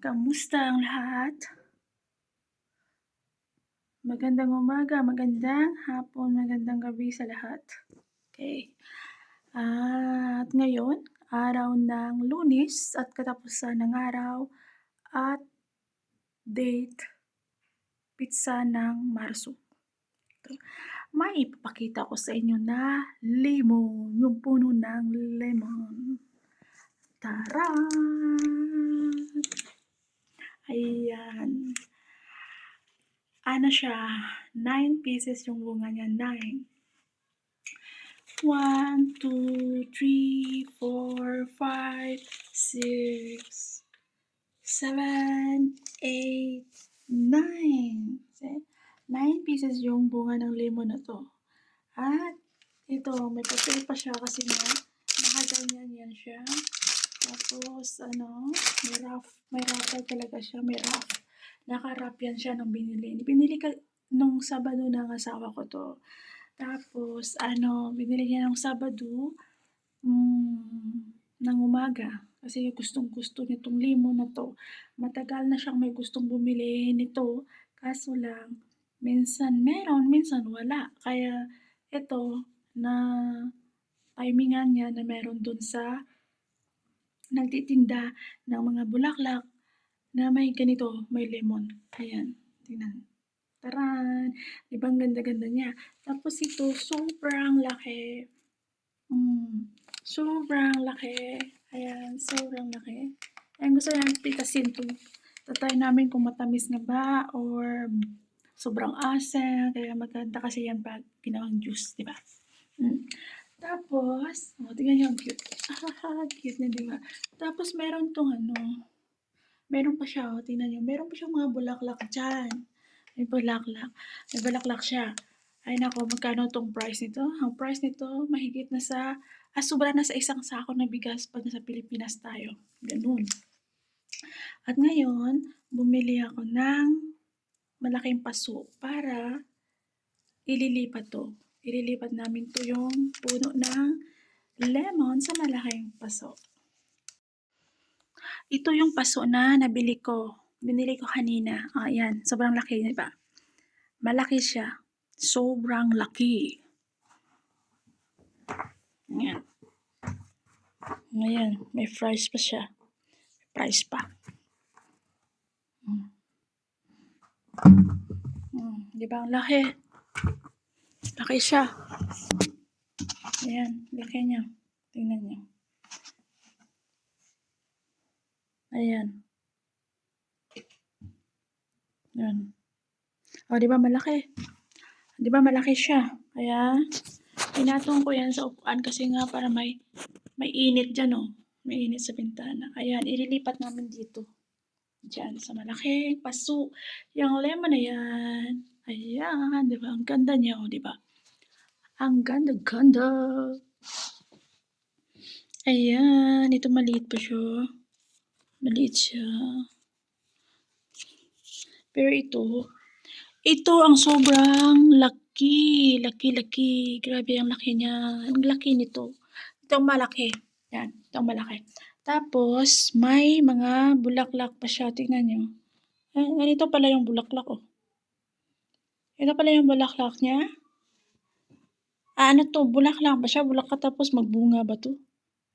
Kamusta ang lahat? Magandang umaga, magandang hapon, magandang gabi sa lahat. Okay. At ngayon, araw ng Lunes at katapusan ng araw at date pitsa ng Marso. May ipapakita ko sa inyo na lemon, yung puno ng lemon. Taran! Ayan. Ano siya, 9 pieces yung bunga niya, 9. 1, 2, 3, 4, 5, 6, 7, 8, 9. 9 pieces yung bunga ng lemon na to. At ito, may papel pa siya kasi nga, nakaganyan yan siya. Tapos, may wrapper talaga siya, may wrap. Naka-wrap yan siya nung binili. Binili ka nung Sabado ng asawa ko to. Tapos, binili niya nung Sabado, ng umaga. Kasi gustong-gusto niya tong lemon na to. Matagal na siyang may gustong bumili nito. Kaso lang, minsan meron, minsan wala. Kaya, ito, na timingan niya na meron dun sa nagtitinda ng mga bulaklak na may ganito, may lemon. Ayan, tingnan. Taran! Di ba ang ganda-ganda niya? Tapos ito, sobrang laki. Sobrang laki. Ayan, sobrang laki. Ayan, gusto namin pitasin to. Tatry namin kung matamis nga ba or sobrang asin. Kaya maganda kasi yan pag ginawang juice, di ba? Tapos, tingnan niyo ang cute. Cute na, di ba? Tapos meron tong meron pa siya, tingnan niyo. Meron pa siyang mga bulaklak dyan. May bulaklak siya. Ay nako, magkano tong price nito? Ang price nito, mahigit na sa, sobra na sa isang sako na bigas pag nasa Pilipinas tayo. Ganun. At ngayon, bumili ako ng malaking paso para ililipat to. Ililipat namin to yung puno ng lemon sa malaking paso. Ito yung paso na nabili ko. Binili ko kanina. Ayan, sobrang laki, di ba? Malaki siya. Sobrang laki. Ayan. Ayan, may price pa siya. Price pa. Di ba ang laki? Laki siya. Ayan, laki niya. Tingnan niyo. Ayan. Ayan. O, di ba malaki? Di ba malaki siya? Kaya, pinatong ko yan sa upuan kasi nga para may init dyan, oh. May init sa bintana. Ayan, ililipat namin dito. Diyan, sa malaking paso. Yung lemon na yan. Ayan, di ba? Ang ganda niya, oh, di ba? Ang ganda-ganda. Ayan, ito maliit pa siya. Maliit siya. Pero ito ang sobrang laki. Laki. Grabe ang laki niya. Ang laki nito. Ito ang malaki. Yan, ito ang malaki. Tapos, may mga bulaklak pa siya. Tingnan nyo. Ganito pala yung bulaklak, oh. Ito pala yung bulaklak niya. Ano to? Bulaklak ba siya? Bulaklak tapos magbunga ba to?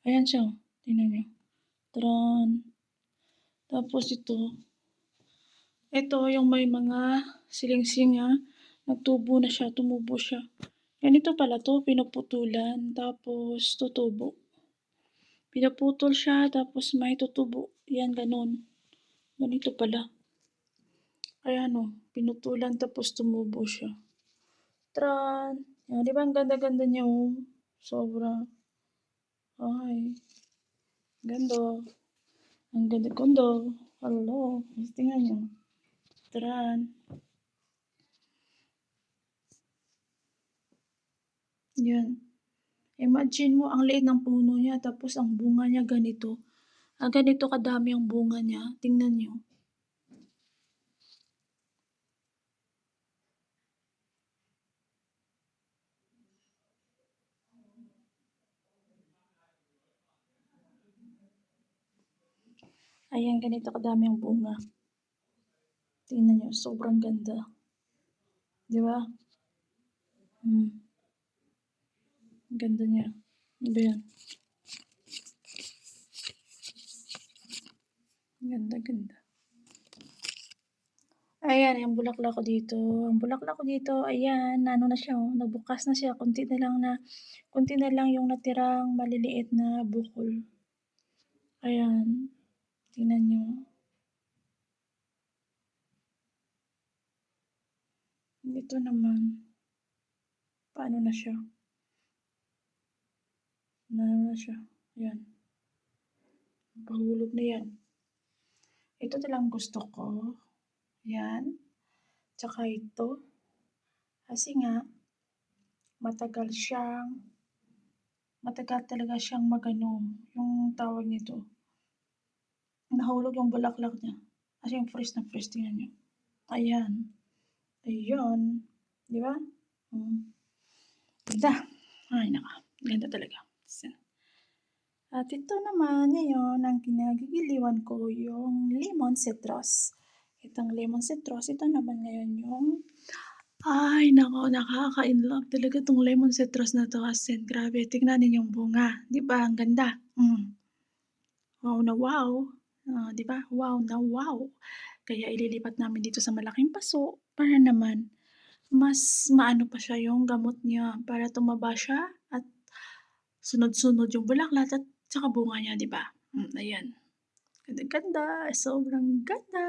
Ayan siya. Tingnan nyo. Tron. Tapos ito. Ito yung may mga siling-singa. Nagtubo na siya. Tumubo siya. Ganito pala to. Pinuputulan. Tapos tutubo. Pinuputol siya. Tapos may tutubo. Yan, ganun. Ganito pala. Kaya pinutulan tapos tumubo siya. Tron. Yan, di ba ang ganda-ganda niya, oh? Sobra. Ay. Ganda. Ang ganda-ganda. Hello. Tingnan nyo. Tran. Yan. Imagine mo, ang liit ng puno niya, tapos ang bunga niya ganito. Ganito kadami ang bunga niya. Tingnan nyo. Ayan, ganito kadami ang bunga. Tingnan niyo, sobrang ganda. 'Di ba? Ang ganda niya. Ano ba 'yan? Ganda, ganda. Ayan, yung bulaklak ko dito. Ang bulaklak ko dito, ayan, ano na siya, oh, nagbukas na siya. Konti na lang yung natirang maliliit na bukol. Ayan, tingnan niyo. Ito naman, paano na siya? Ano na siya? Ayan, pahulog na yan. Ito talagang gusto ko. Yan. Tsaka ito. Kasi nga, matagal talaga siyang magano, yung tawag nito, nahulog yung bulaklak niya. Kasi yung fresh na fresh, tingnan niyo. Ayan. Ayun. Di ba? Ganda. Ay, naka. Ganda talaga. At ito naman, ngayon, ang kinagigiliwan ko, yung lemon citrus. Itong lemon citrus, ito naman ngayon yung ay naku, nakaka-inlove talaga 'tong lemon citrus na 'to as in grabe tignan ninyo yung bunga, 'di ba ang ganda? Wow na wow, 'di ba? Wow na wow. Kaya ililipat namin dito sa malaking paso para naman mas maano pa siya yung gamot niya para tumaba siya at sunod-sunod yung bulaklak at tsaka bunga niya, 'di ba? Ayan. Ganda-ganda, sobrang ganda.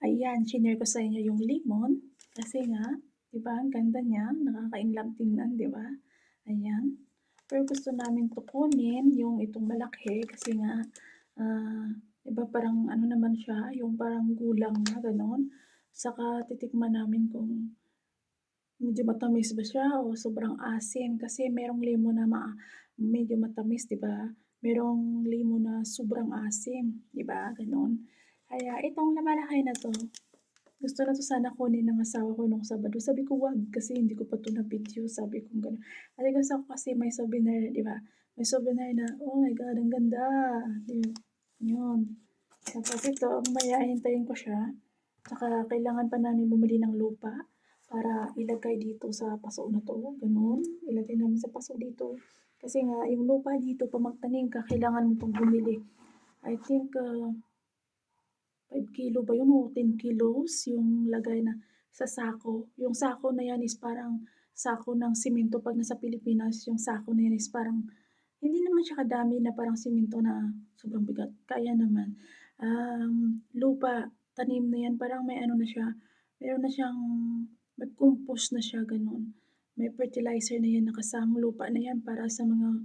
Ayan, shinare ko sa inyo yung lemon kasi nga, 'di ba, ang ganda niya, nakaka-inlove tingnan, 'di ba? Ayan. Pero gusto namin kunin yung itong malaki kasi nga, 'di ba parang ano naman siya, yung parang gulang na gano'n. Saka titikman namin kung medyo matamis ba siya o sobrang asim kasi merong lemon na medyo matamis, 'di ba? Merong lemon na sobrang asim, 'di ba, gano'n. Kaya itong malaki na 'to, gusto na 'to sana kunin ng asawa ko nung Sabado. Sabi ko, "Wag kasi hindi ko pa 'to na-video." Sabi kong gano'n. Kasi gusto ko kasi may souvenir, 'di ba? May souvenir na, "Oh my God, ang ganda." 'Di yun. Tapos ito, mamaya hihintayin ko siya. Tsaka kailangan pa namin bumili ng lupa para ilagay dito sa paso na 'to, gano'n. Ilagay namin sa paso dito. Kasi nga yung lupa dito 'pag magtanim ka kailangan mo pang bumili. I think, 5 kilo ba yun o 10 kilos yung lagay na sa sako. Yung sako na yan is parang sako ng simento 'pag nasa Pilipinas yung sako na yan is parang hindi naman siya kadami na parang simento na sobrang bigat, kaya naman. Lupa, tanim na yan parang may ano na siya, meron na siyang may compost na siya gano'n. May fertilizer na yan na kasamang lupa na yan para sa mga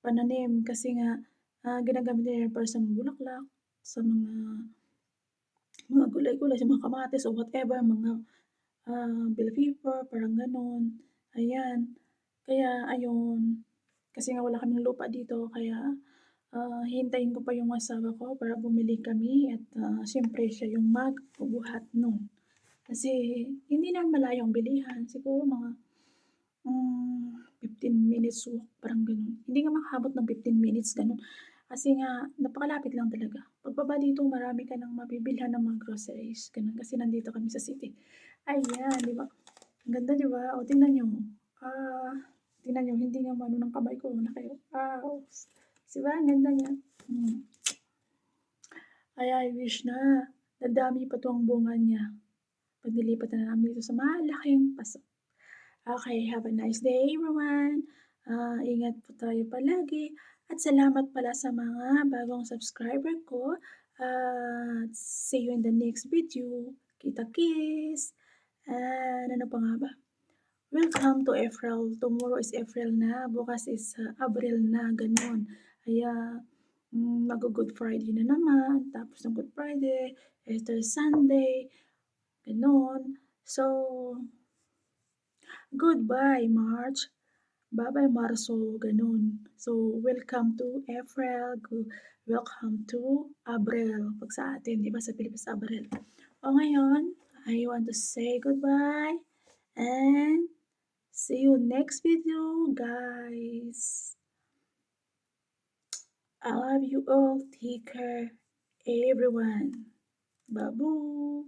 pananim kasi nga, ginagamit nila yan para sa mga bulaklak, sa mga gulay-gulay, sa mga kamatis o whatever, mga, bell pepper, parang gano'n, ayan. Kaya ayun, kasi nga wala kaming lupa dito kaya, hihintayin ko pa yung asawa ko para bumili kami at, siyempre siya yung magbubuhat nun. Kasi hindi naman malayo ang bilihan, siguro mga, 15 minutes walk, parang gano'n. Hindi nga makaabot ng 15 minutes, gano'n. Kasi nga napakalapit lang talaga. Pagbaba dito marami ka ng mabibilhan ng mga groceries, gano'n. Kasi nandito kami sa city. Ayan, 'di ba? Ang ganda, 'di ba? O tingnan niyo, ah, tingnan niyo hindi nga maano ng kamay ko, wow! 'Di ba ang ganda niya? Kaya I wish na dadami pa 'to ang bunga niya 'pag nilipat na namin dito sa malaking paso. Okay, have a nice day everyone. Ingat po tayo palagi at salamat pala sa mga bagong subscriber ko at see you in the next video. Kita-kits! And ano pa nga ba? Welcome to April. Tomorrow is April na, bukas is Abril na, gano'n. Kaya maggo-Good Friday na naman, tapos ng Good Friday, Easter Sunday, gano'n. So goodbye March, bye-bye Marso, gano'n. So welcome to April, welcome to Abril 'pag sa atin, 'di ba sa Pilipinas Abril. O ngayon, I want to say goodbye and see you next video, guys. I love you all. Take care, everyone. Babu.